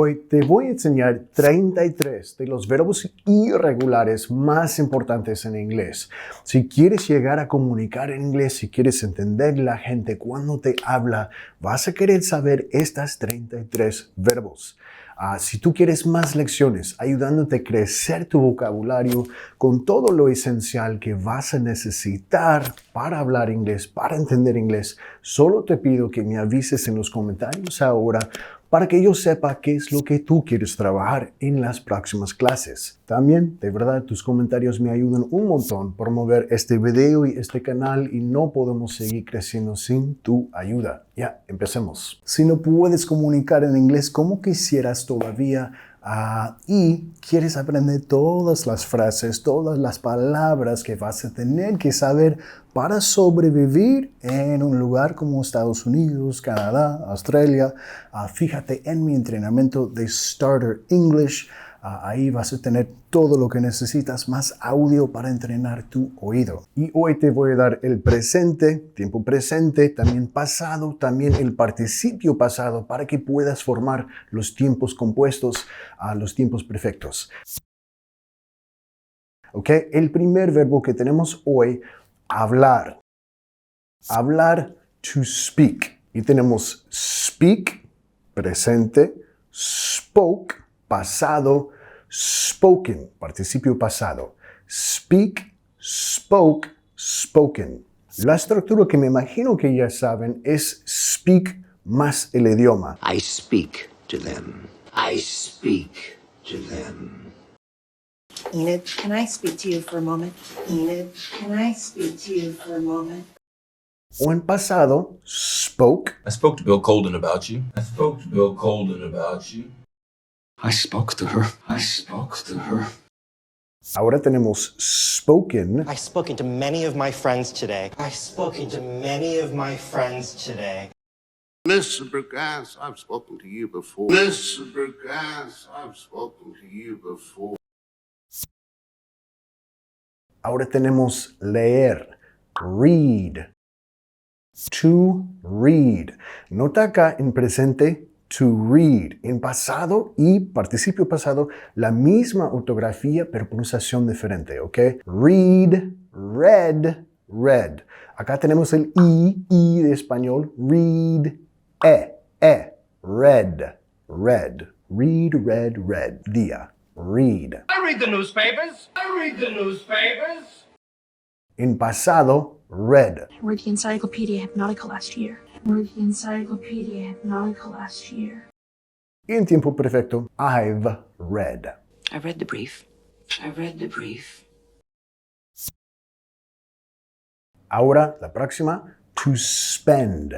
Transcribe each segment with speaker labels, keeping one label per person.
Speaker 1: Hoy te voy a enseñar 33 de los verbos irregulares más importantes en inglés. Si quieres llegar a comunicar en inglés, si quieres entender la gente cuando te habla, vas a querer saber estas 33 verbos. Si tú quieres más lecciones ayudándote a crecer tu vocabulario con todo lo esencial que vas a necesitar para hablar inglés, para entender inglés, solo te pido que me avises en los comentarios ahora para que yo sepa qué es lo que tú quieres trabajar en las próximas clases. También, de verdad, tus comentarios me ayudan un montón por mover este video y este canal y no podemos seguir creciendo sin tu ayuda. Ya, empecemos. Si no puedes comunicar en inglés como quisieras todavía y quieres aprender todas las frases, todas las palabras que vas a tener que saber para sobrevivir en un lugar como Estados Unidos, Canadá, Australia, fíjate en mi entrenamiento de Starter English. Ahí vas a tener todo lo que necesitas, más audio para entrenar tu oído. Y hoy te voy a dar el presente, tiempo presente, también pasado, también el participio pasado para que puedas formar los tiempos compuestos a los tiempos perfectos. ¿Ok? El primer verbo que tenemos hoy, hablar. Hablar, to speak. Y tenemos speak, presente, spoke, pasado, spoken, participio pasado. Speak, spoke, spoken. La estructura que me imagino que ya saben es speak más el idioma.
Speaker 2: I speak to them. I speak to them.
Speaker 3: Enid, can I speak to you for a moment? Enid, can I speak to you for a moment?
Speaker 1: O en pasado, spoke.
Speaker 4: I spoke to Bill Colden about you. I spoke to Bill Colden about you.
Speaker 2: I spoke to her. I spoke to her.
Speaker 1: Ahora tenemos spoken.
Speaker 5: I've spoken to many of my friends today. I've spoken to many of my friends today.
Speaker 6: Mr. Burgas, I've spoken to you before. Mr. Burgas, I've spoken to you before.
Speaker 1: Ahora tenemos leer. Read. To read. Nota acá en presente to read. En pasado y participio pasado, la misma ortografía pero pronunciación diferente, ¿ok? Read, read, read. Acá tenemos el I de español. Read, read, read. Read, read, read. Día. Read.
Speaker 7: I read the newspapers. I read the newspapers.
Speaker 1: En pasado, read.
Speaker 8: I read the Encyclopedia Hypnotica last year. I read the Encyclopedia Hypnotica last year.
Speaker 1: Y en tiempo perfecto, I've read.
Speaker 2: I read the brief. I read the brief.
Speaker 1: Ahora, la próxima, to spend.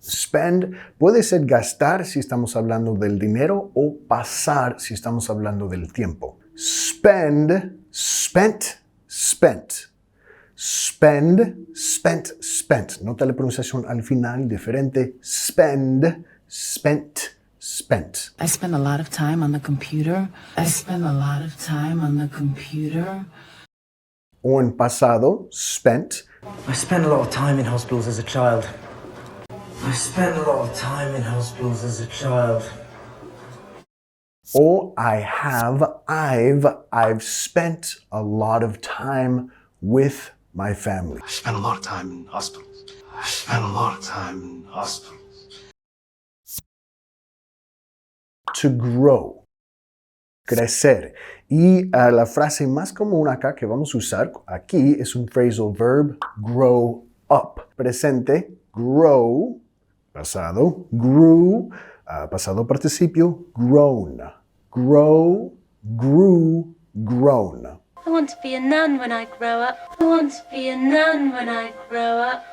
Speaker 1: Spend puede ser gastar si estamos hablando del dinero o pasar si estamos hablando del tiempo. Spend, spent, spent. Spend, spent, spent. Nota la pronunciación al final diferente. Spend, spent, spent.
Speaker 9: I spend a lot of time on the computer. I spend a lot of time on the computer.
Speaker 1: O en pasado, spent.
Speaker 5: I spent a lot of time in hospitals as a child. I spent a lot of time in hospitals as a child.
Speaker 1: O I've spent a lot of time with my family.
Speaker 2: I spent a lot of time in hospitals. I spent a lot of time in hospitals.
Speaker 1: To grow. Crecer. Y la frase más común acá que vamos a usar aquí es un phrasal verb, grow up. Presente, grow. Pasado, grew. Pasado participio, grown. Grow, grew, grown.
Speaker 10: I want to be a nun when I grow up. I want to be a nun when I grow up.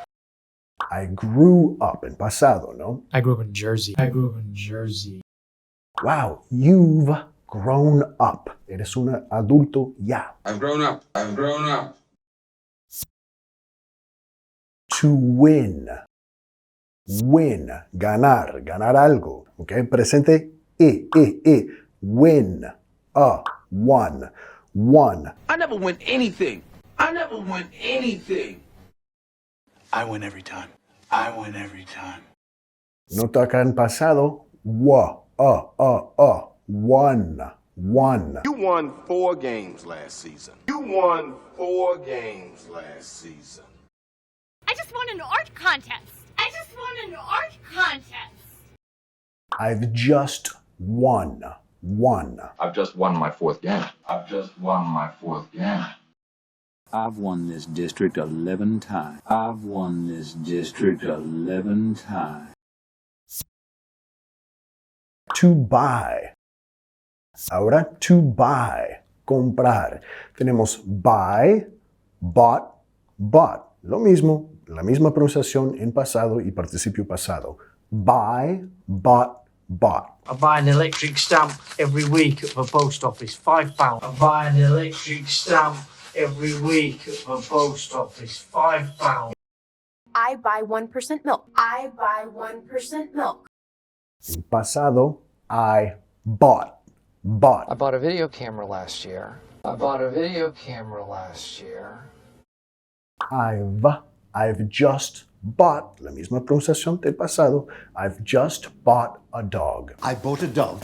Speaker 1: I grew up en pasado, ¿no?
Speaker 11: I grew up in Jersey. I grew up in Jersey.
Speaker 1: Wow, you've grown up. Eres un adulto ya.
Speaker 4: I've grown up. I've grown up.
Speaker 1: To win. Win. Ganar. Ganar algo. ¿Ok? Presente, win. Won. Won.
Speaker 7: I never win anything. I never win anything.
Speaker 2: I win every time. I win every time.
Speaker 1: Nota acá en pasado, One.
Speaker 7: You won 4 games last season. You won 4 games last season.
Speaker 10: I just won an art contest.
Speaker 1: I've just won.
Speaker 4: I've just won my 4th game.
Speaker 2: I've won this district 11 times.
Speaker 1: To buy. Ahora, to buy. Comprar. Tenemos buy, bought. Lo mismo, la misma pronunciación en pasado y participio pasado. Buy, bought.
Speaker 11: I buy an electric stamp every week at the post office, £5. I buy an electric stamp every week at the post office, £5.
Speaker 10: I buy 1% milk.
Speaker 1: En pasado, I bought.
Speaker 5: I bought a video camera last year.
Speaker 1: I've just bought, la misma pronunciación del pasado, I've just bought a dog.
Speaker 2: I bought a dog.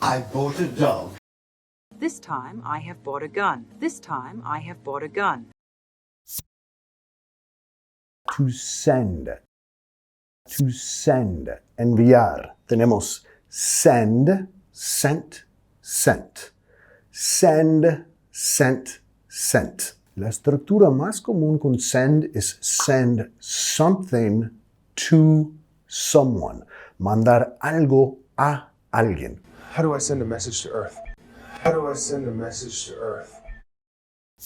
Speaker 12: This time I have bought a gun.
Speaker 1: To send. Enviar. Tenemos send, sent. Send, sent. La estructura más común con send es send something to someone. Mandar algo a alguien.
Speaker 11: How do I send a message to Earth?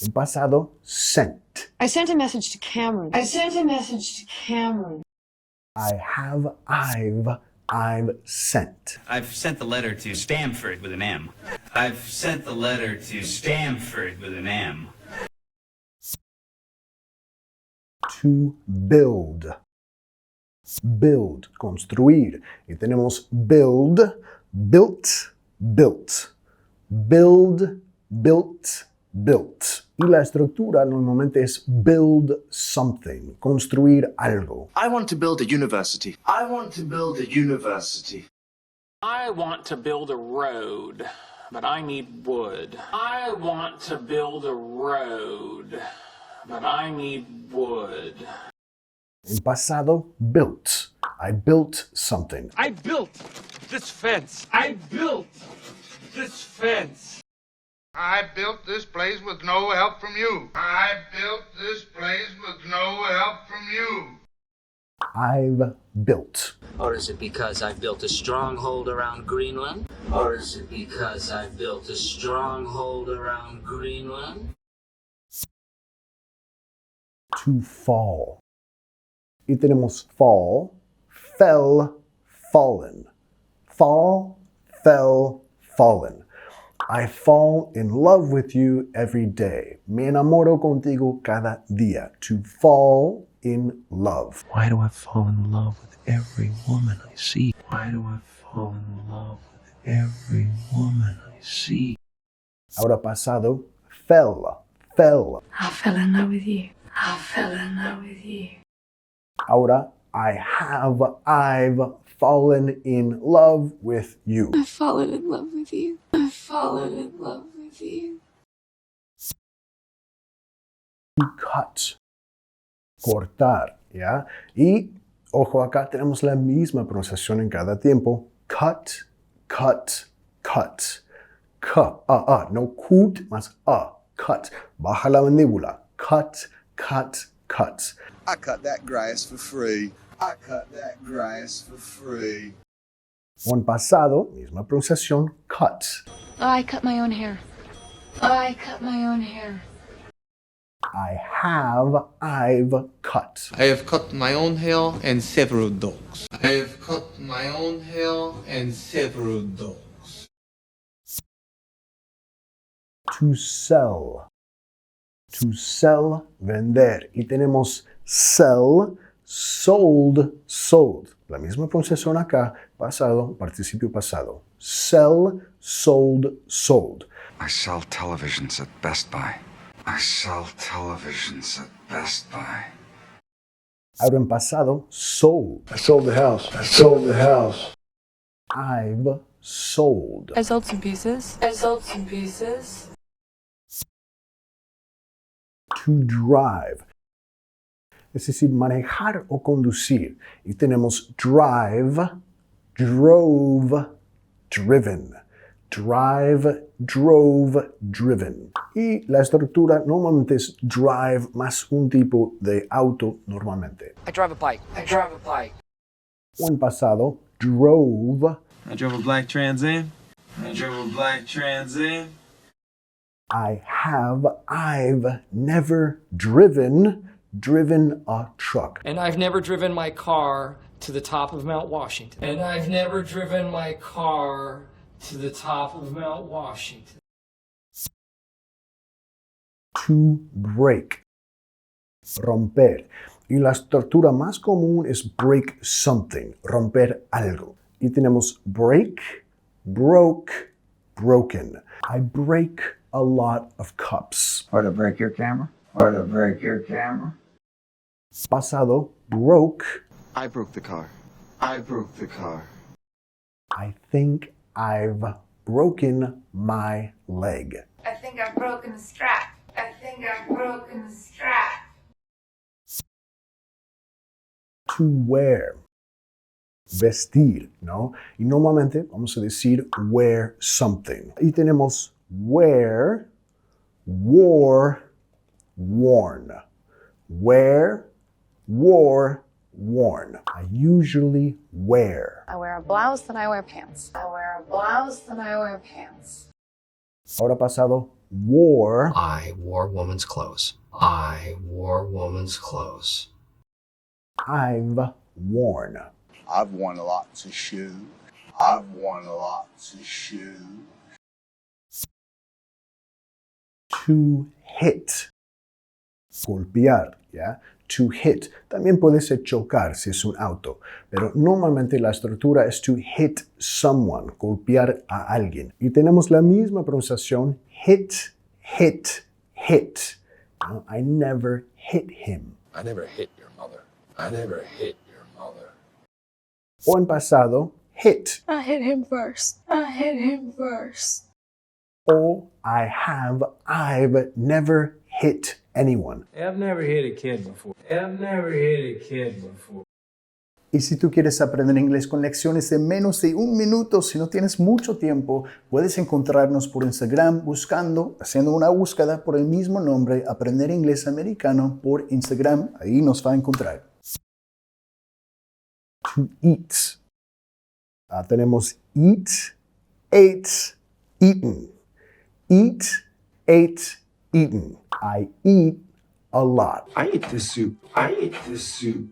Speaker 1: En pasado, sent.
Speaker 8: I sent a message to Cameron.
Speaker 1: I've sent.
Speaker 5: I've sent the letter to Stamford with an M.
Speaker 1: To build. Construir. Y tenemos build, built. Y la estructura normalmente es build something, construir algo.
Speaker 5: I want to build a university.
Speaker 7: I want to build a road, but I need wood.
Speaker 1: En pasado, built. I built something.
Speaker 7: I built this fence.
Speaker 6: I built this place with no help from you.
Speaker 1: I've built.
Speaker 5: Or is it because I've built a stronghold around Greenland?
Speaker 1: To fall. Y tenemos fall, fell, fallen. Fall, fell, fallen. I fall in love with you every day. Me enamoro contigo cada día. To fall in love.
Speaker 2: Why do I fall in love with every woman I see?
Speaker 1: Ahora pasado, fell.
Speaker 8: I fell in love with you.
Speaker 1: Ahora I've fallen in love with you.
Speaker 8: I've fallen in love with you.
Speaker 1: To cut. Cortar, ¿ya? Y, ojo, acá tenemos la misma pronunciación en cada tiempo. Cut. No cut, más cut. Baja la mandíbula. Cut.
Speaker 6: I cut that grass for free.
Speaker 1: O en pasado, misma pronunciación, cut.
Speaker 10: I cut my own hair.
Speaker 1: I've cut.
Speaker 13: I have cut my own hair and several dogs.
Speaker 1: To sell. Vender. Y tenemos sell, sold. La misma pronunciación acá, pasado, participio pasado. Sell, sold.
Speaker 14: I sell televisions at Best Buy.
Speaker 1: Ahora en pasado, sold.
Speaker 11: I sold the house.
Speaker 1: I've sold.
Speaker 15: I sold some pieces. I sold some pieces.
Speaker 1: To drive, es decir, manejar o conducir. Y tenemos drive, drove, driven. Drive, drove, driven. Y la estructura normalmente es drive más un tipo de auto normalmente.
Speaker 16: I drive a bike. I drive a bike.
Speaker 1: O en pasado, drove.
Speaker 17: I drove a black Trans Am. I drove a black Trans Am.
Speaker 1: I've never driven a truck.
Speaker 16: And I've never driven my car to the top of Mount Washington. And I've never driven my car to the top of Mount Washington.
Speaker 1: To break, romper. Y la estructura más común es break something, romper algo. Y tenemos break, broke, broken. I break a lot of cups.
Speaker 18: Or to break your camera. Or to break your camera.
Speaker 1: Pasado, broke.
Speaker 7: I broke the car. I broke the car.
Speaker 1: I think I've broken my leg.
Speaker 19: I think I've broken the strap. I think I've broken the strap.
Speaker 1: To wear, vestir, ¿no? Y normalmente vamos a decir wear something. Y tenemos wear, wore, worn. Wear, wore, worn. I usually wear.
Speaker 20: I wear a blouse, then I wear pants. I wear a blouse, then I wear pants.
Speaker 1: Ahora pasado, wore.
Speaker 2: I wore woman's clothes. I wore woman's clothes.
Speaker 1: I've worn.
Speaker 6: I've worn lots of shoes. I've worn lots of shoes.
Speaker 1: To hit, golpear, ¿ya? To hit. También puede ser chocar si es un auto, pero normalmente la estructura es to hit someone, golpear a alguien. Y tenemos la misma pronunciación, hit, hit, hit. No, I never hit him.
Speaker 4: I never hit your mother. I never hit your mother.
Speaker 1: O en pasado, hit.
Speaker 8: I hit him first. I hit him first.
Speaker 1: O I've never hit anyone.
Speaker 11: I've never hit a kid before. I've never hit a kid before.
Speaker 1: Y si tú quieres aprender inglés con lecciones de menos de 1 minuto, si no tienes mucho tiempo, puedes encontrarnos por Instagram haciendo una búsqueda por el mismo nombre, Aprender Inglés Americano por Instagram. Ahí nos va a encontrar. To eat. Tenemos eat, ate, eaten. Eat, ate, eaten. I eat a lot.
Speaker 2: I ate this soup. I ate this soup.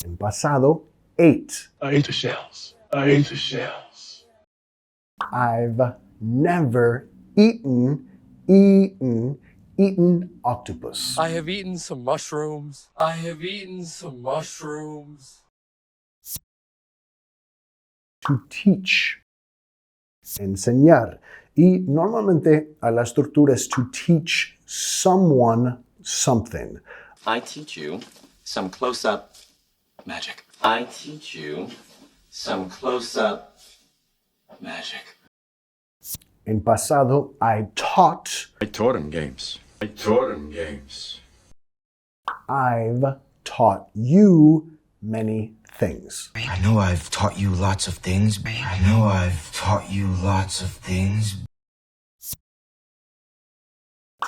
Speaker 1: En pasado, ate.
Speaker 4: I ate the shells. I ate the shells.
Speaker 1: I've never eaten octopus.
Speaker 16: I have eaten some mushrooms. I have eaten some mushrooms.
Speaker 1: To teach, enseñar. Y normalmente la estructura es to teach someone something.
Speaker 21: I teach you some close-up magic. I teach you some close-up magic.
Speaker 1: En pasado, I taught
Speaker 4: him games. I taught him games.
Speaker 1: I've taught you many things.
Speaker 5: I know I've taught you lots of things. I know I've taught you lots of things.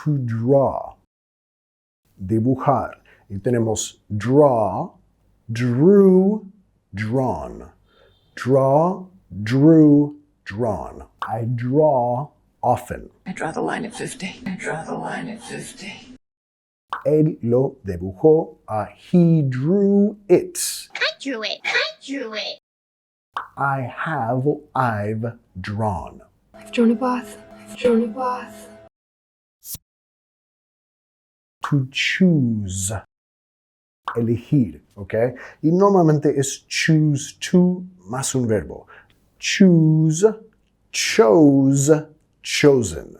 Speaker 1: To draw, dibujar. Y tenemos draw, drew, drawn. Draw, drew, drawn. I draw often.
Speaker 9: I draw the line at 50. I draw the line at 50.
Speaker 1: Él lo dibujó. He drew it.
Speaker 19: I drew it. I drew it.
Speaker 1: I've drawn.
Speaker 8: I've drawn a bath. I've drawn a bath.
Speaker 1: To choose, elegir, ¿ok? Y normalmente es choose to más un verbo. Choose, chose, chosen.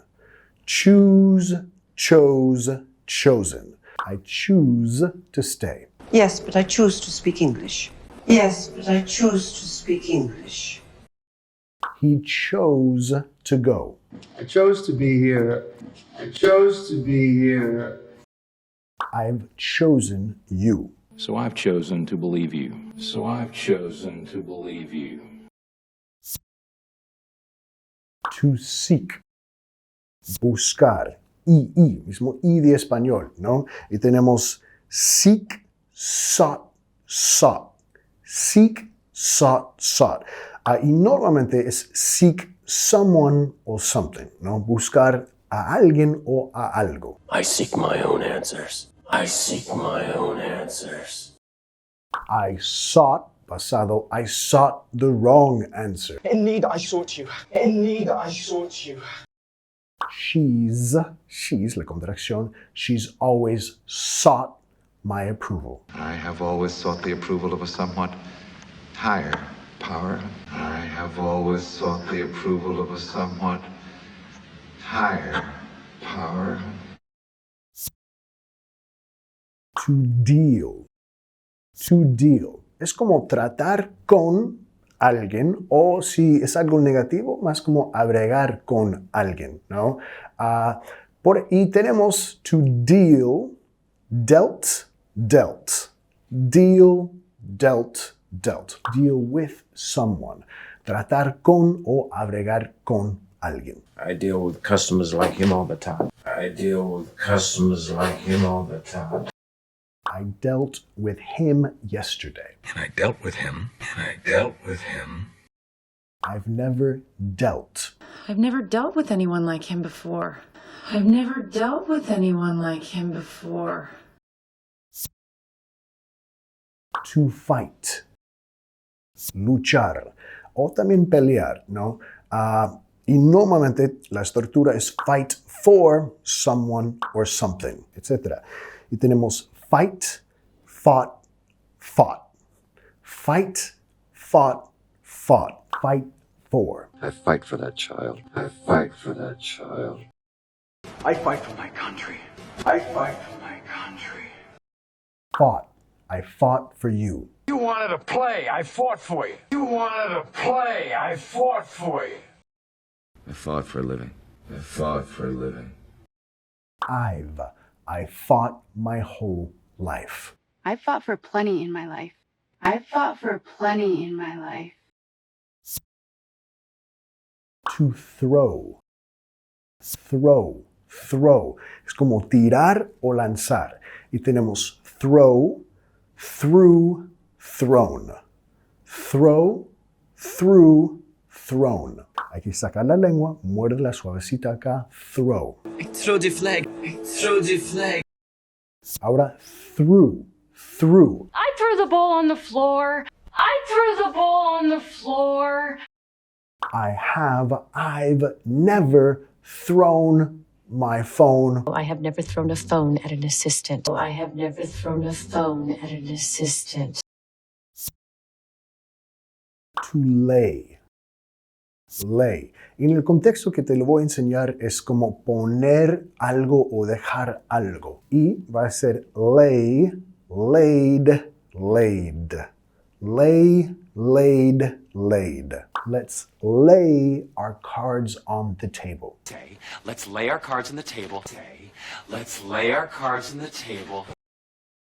Speaker 1: Choose, chose, chosen. I choose to stay.
Speaker 22: Yes, but I choose to speak English. Yes, but I choose to speak English.
Speaker 1: He chose to go.
Speaker 17: I chose to be here. I chose to be here.
Speaker 1: I've chosen you.
Speaker 4: So I've chosen to believe you. So I've chosen to believe you.
Speaker 1: To seek. Buscar. I, mismo I de español, ¿no? Y tenemos seek, sought, sought. Seek, sought, sought. Y normalmente es seek someone or something, ¿no? Buscar a alguien o a algo.
Speaker 2: I seek my own answers. I seek my own answers.
Speaker 1: I sought, pasado, I sought the wrong answer.
Speaker 11: In need I sought you. In need I sought you.
Speaker 1: She's, la contracción, she's always sought my approval.
Speaker 14: I have always sought the approval of a somewhat higher power. I have always sought the approval of a somewhat higher power.
Speaker 1: To deal. To deal. Es como tratar con alguien, o si es algo negativo, más como agregar con alguien, ¿no? Y tenemos to deal, dealt, dealt. Deal, dealt, dealt. Deal with someone. Tratar con o agregar con alguien.
Speaker 2: I deal with customers like him all the time. I deal with customers like him all the time.
Speaker 1: I dealt with him yesterday.
Speaker 14: And I dealt with him. And I dealt with him.
Speaker 1: I've never dealt.
Speaker 9: I've never dealt with anyone like him before. I've never dealt with anyone like him before.
Speaker 1: To fight. Luchar. O también pelear, ¿no? Y normalmente la estructura es fight for someone or something, etc. Y tenemos fight, fought, fought. Fight, fought, fought. Fight for.
Speaker 14: I fight for that child. I fight for that child.
Speaker 5: I fight for my country. I fight for my country.
Speaker 1: Fought. I fought for you.
Speaker 5: You wanted to play, I fought for you. You wanted to play, I fought for you.
Speaker 14: I fought for a living. I fought for a living.
Speaker 1: I fought my whole life.
Speaker 20: I fought for plenty in my life. I fought for plenty in my life.
Speaker 1: To throw. Throw. Throw. Es como tirar o lanzar. Y tenemos throw, through, thrown. Throw, through, thrown. Hay que sacar la lengua, muerde la suavecita acá, throw.
Speaker 5: I throw the flag. I throw the flag.
Speaker 1: Ahora, through, through.
Speaker 10: I threw the ball on the floor. I threw the ball on the floor.
Speaker 1: I've never thrown my phone.
Speaker 10: I have never thrown a phone at an assistant. I have never thrown a phone at an assistant.
Speaker 1: To lay. Lay. En el contexto que te lo voy a enseñar es como poner algo o dejar algo. Y va a ser lay, laid, laid. Lay, laid, laid. Let's lay our cards on the table.
Speaker 21: Okay, let's lay our cards on the table. Okay, let's lay our cards on the table.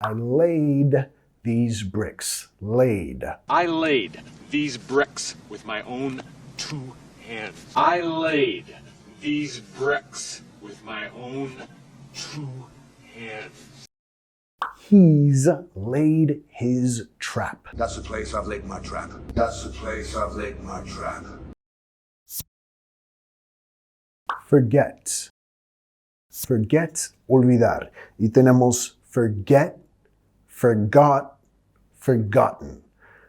Speaker 1: I laid these bricks. Laid.
Speaker 3: I laid these bricks with my own 2 hands. I laid these bricks with my own 2 hands.
Speaker 1: He's laid his trap.
Speaker 6: That's the place I've laid my trap. That's the place I've laid my trap.
Speaker 1: Forget. Forget, olvidar. Y tenemos forget, forgot, forgotten.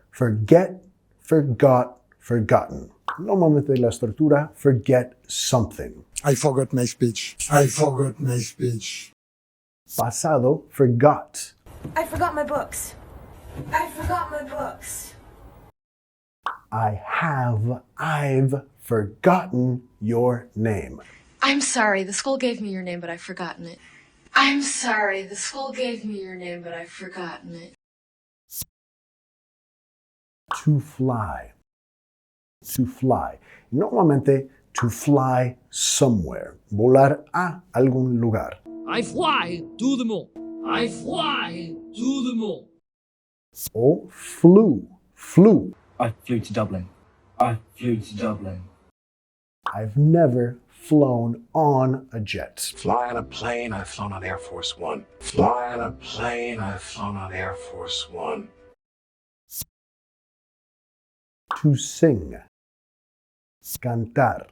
Speaker 1: Forget, forgot, forgotten. Normalmente la estructura, forget something.
Speaker 22: I forgot my speech. I forgot my speech.
Speaker 1: Pasado, forgot.
Speaker 19: I forgot my books. I forgot my books.
Speaker 1: I've forgotten your name.
Speaker 8: I'm sorry, the school gave me your name, but I've forgotten it. I'm sorry, the school gave me your name, but I've forgotten it.
Speaker 1: To fly. To fly. Normalmente, to fly somewhere. Volar a algún lugar.
Speaker 16: I fly to the moon. I fly to the moon.
Speaker 1: O flew. Flew.
Speaker 5: I flew to Dublin. I flew to Dublin.
Speaker 1: I've never flown on a jet.
Speaker 2: Fly on a plane, I've flown on Air Force One. Fly on a plane, I've flown on Air Force One.
Speaker 1: To sing. Cantar.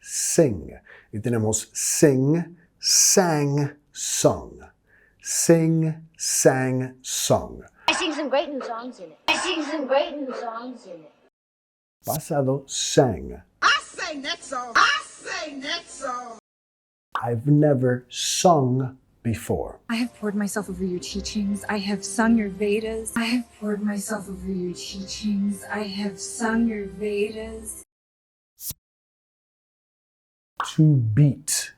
Speaker 1: Sing. Y tenemos sing, sang, sung. Sing, sang, sung.
Speaker 10: I sing some great new songs in it. I sing some great new songs in it.
Speaker 1: Pasado, sang.
Speaker 12: I sang that song. I sang that song.
Speaker 1: I've never sung before.
Speaker 13: I have poured myself over your teachings. I have sung your Vedas. I have poured myself over your teachings. I have sung your Vedas.
Speaker 1: To beat.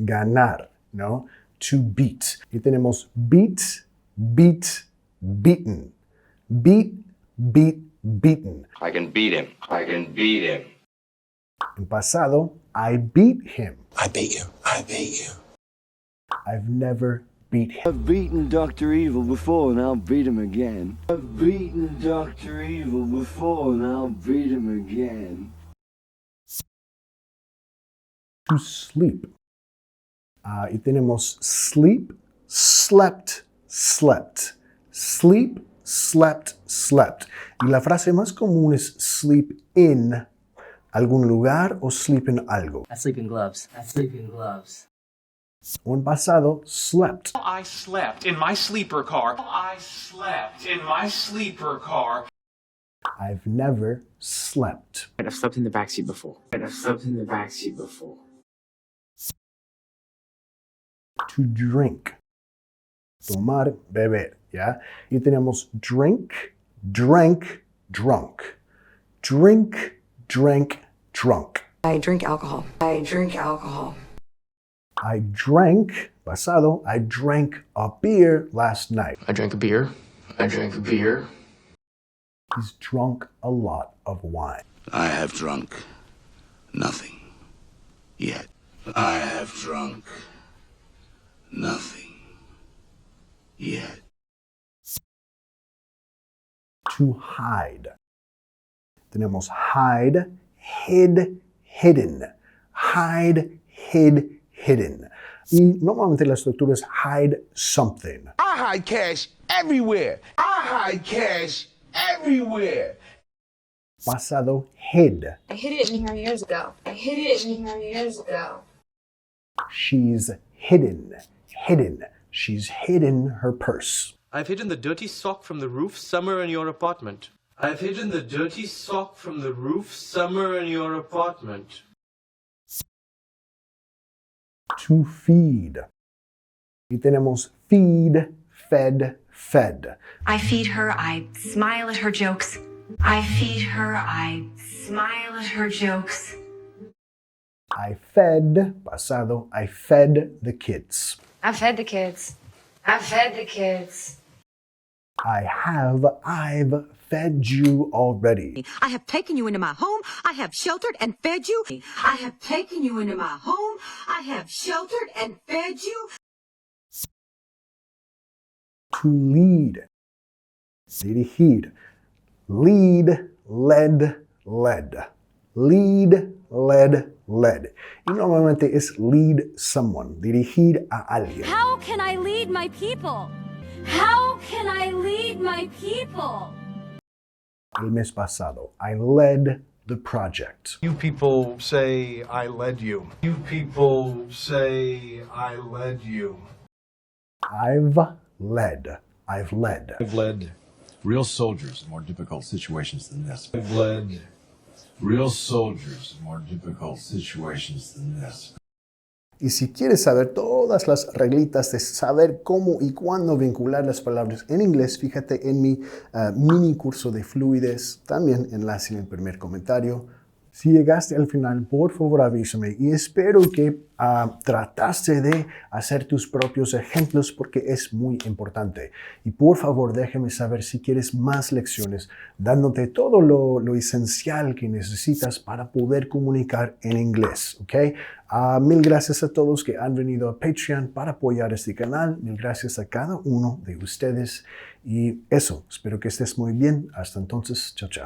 Speaker 1: Ganar, ¿no? To beat. Y tenemos beat, beat, beaten. Beat, beat, beaten.
Speaker 21: I can beat him. I can beat him.
Speaker 1: En pasado, I beat him.
Speaker 2: I beat you. I beat you.
Speaker 1: I've never beat him.
Speaker 5: I've beaten Dr. Evil before and I'll beat him again. I've beaten Dr. Evil before and I'll beat him again.
Speaker 1: To sleep. Y tenemos sleep, slept, slept. Sleep, slept, slept. Y la frase más común es sleep in algún lugar o sleep in algo.
Speaker 5: I sleep in gloves. I sleep in gloves.
Speaker 1: O en pasado, slept.
Speaker 3: I slept in my sleeper car. I slept in my sleeper car.
Speaker 1: I've never slept.
Speaker 5: I've slept in the backseat before. I've slept in the backseat before.
Speaker 1: To drink. Tomar, beber, ¿ya? Y tenemos drink, drank, drunk. Drink, drank, drunk.
Speaker 13: I drink alcohol. I drink alcohol.
Speaker 1: I drank, pasado, I drank a beer last night.
Speaker 4: I drank a beer. I drank a beer.
Speaker 1: He's drunk a lot of wine.
Speaker 6: I have drunk nothing yet. I have drunk nothing yet.
Speaker 1: To hide. Tenemos hide, hid, hidden. Hide, hid, hidden. Y normalmente la estructura es hide something.
Speaker 7: I hide cash everywhere. I hide cash everywhere.
Speaker 1: Pasado, hid.
Speaker 20: I hid it in here years ago. I hid it in here years ago.
Speaker 1: She's hidden. Hidden. She's hidden her purse.
Speaker 23: I've hidden the dirty sock from the roof somewhere in your apartment. I've hidden the dirty sock from the roof somewhere in your apartment.
Speaker 1: To feed. Y tenemos feed, fed, fed.
Speaker 24: I feed her, I smile at her jokes. I feed her, I smile at her jokes.
Speaker 1: I fed, pasado, I fed the kids.
Speaker 20: I've fed the kids. I've fed the kids.
Speaker 1: I've fed you already.
Speaker 25: I have taken you into my home. I have sheltered and fed you. I have taken you into my home. I have sheltered and fed you.
Speaker 1: To lead. Dirigir. Lead, led, led. Lead, led, led. Y normalmente es lead someone. Dirigir a alguien.
Speaker 26: How can I lead my people? How can I lead my people?
Speaker 1: El mes pasado, I led the project.
Speaker 27: You people say I led you. You people say I led you.
Speaker 1: I've led. I've led.
Speaker 28: I've led real soldiers in more difficult situations than this. I've led real soldiers in more difficult situations than this.
Speaker 1: Y si quieres saber todas las reglitas de saber cómo y cuándo vincular las palabras en inglés, fíjate en mi mini curso de fluidez, también enlace en el primer comentario. Si llegaste al final, por favor avísame y espero que trataste de hacer tus propios ejemplos porque es muy importante. Y por favor déjame saber si quieres más lecciones, dándote todo lo esencial que necesitas para poder comunicar en inglés, ¿ok? Mil gracias a todos que han venido a Patreon para apoyar este canal. Mil gracias a cada uno de ustedes. Y eso, espero que estés muy bien. Hasta entonces, chao, chao.